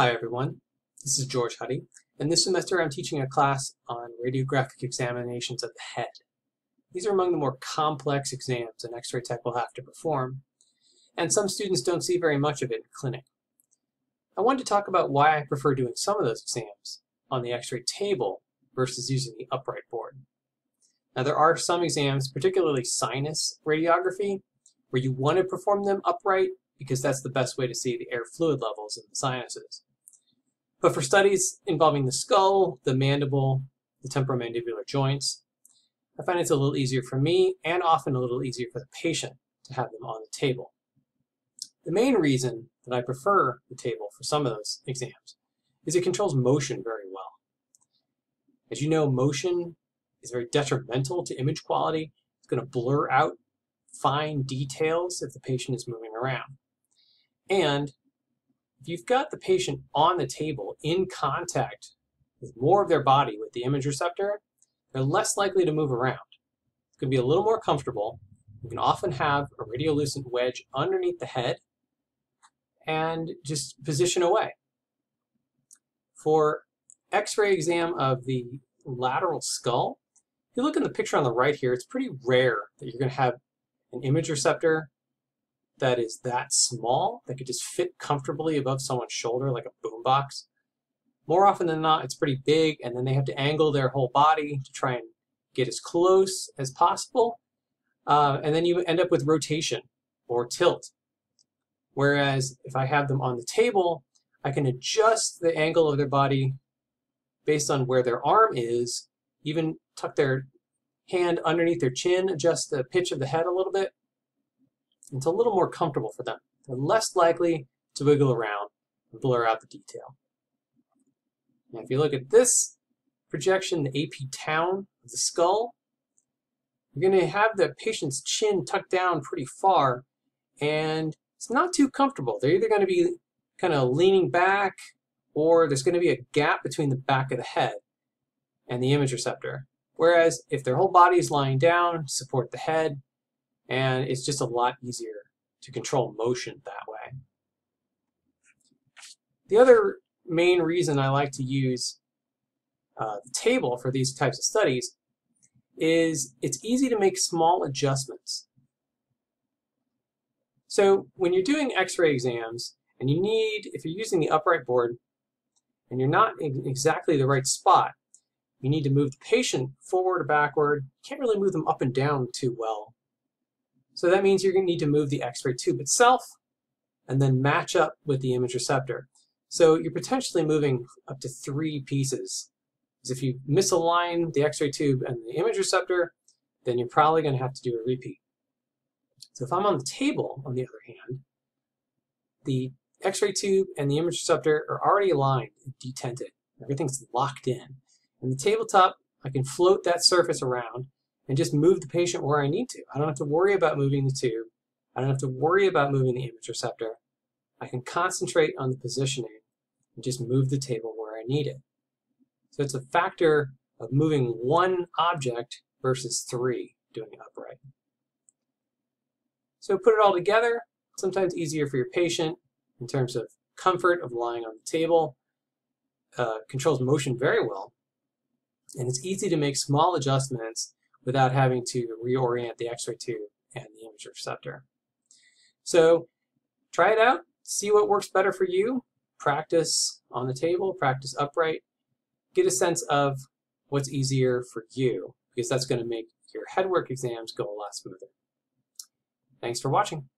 Hi everyone, this is George Huddy, and this semester I'm teaching a class on radiographic examinations of the head. These are among the more complex exams an X-ray tech will have to perform, and some students don't see very much of it in clinic. I wanted to talk about why I prefer doing some of those exams on the X-ray table versus using the upright board. Now there are some exams, particularly sinus radiography, where you want to perform them upright because that's the best way to see the air fluid levels in the sinuses. But for studies involving the skull, the mandible, the temporomandibular joints, I find it's a little easier for me and often a little easier for the patient to have them on the table. The main reason that I prefer the table for some of those exams is it controls motion very well. As you know, motion is very detrimental to image quality. It's going to blur out fine details if the patient is moving around. And if you've got the patient on the table in contact with more of their body with the image receptor, they're less likely to move around. It's going to be a little more comfortable. You can often have a radiolucent wedge underneath the head and just position away. For X-ray exam of the lateral skull, if you look in the picture on the right here, it's pretty rare that you're going to have an image receptor that is that small, that could just fit comfortably above someone's shoulder like a boombox. More often than not, it's pretty big, and then they have to angle their whole body to try and get as close as possible. And then you end up with rotation or tilt. Whereas if I have them on the table, I can adjust the angle of their body based on where their arm is, even tuck their hand underneath their chin, adjust the pitch of the head a little bit. It's a little more comfortable for them. They're less likely to wiggle around and blur out the detail. Now, if you look at this projection, the AP town of the skull, you're going to have the patient's chin tucked down pretty far, and it's not too comfortable. They're either going to be kind of leaning back, or there's going to be a gap between the back of the head and the image receptor. Whereas if their whole body is lying down, support the head, and it's just a lot easier to control motion that way. The other main reason I like to use the table for these types of studies is it's easy to make small adjustments. So when you're doing X-ray exams and you need, if you're using the upright board and you're not in exactly the right spot, you need to move the patient forward or backward. You can't really move them up and down too well. So that means you're going to need to move the X-ray tube itself and then match up with the image receptor. So you're potentially moving up to 3 pieces. Because if you misalign the X-ray tube and the image receptor, then you're probably going to have to do a repeat. So if I'm on the table, on the other hand, the X-ray tube and the image receptor are already aligned and detented. Everything's locked in. And the tabletop, I can float that surface around and just move the patient where I need to. I don't have to worry about moving the tube. I don't have to worry about moving the image receptor. I can concentrate on the positioning and just move the table where I need it. So it's a factor of moving one object versus 3 doing it upright. So put it all together, sometimes easier for your patient in terms of comfort of lying on the table, controls motion very well, and it's easy to make small adjustments without having to reorient the X-ray tube and the image receptor. So try it out, see what works better for you, practice on the table, practice upright, get a sense of what's easier for you, because that's going to make your headwork exams go a lot smoother. Thanks for watching.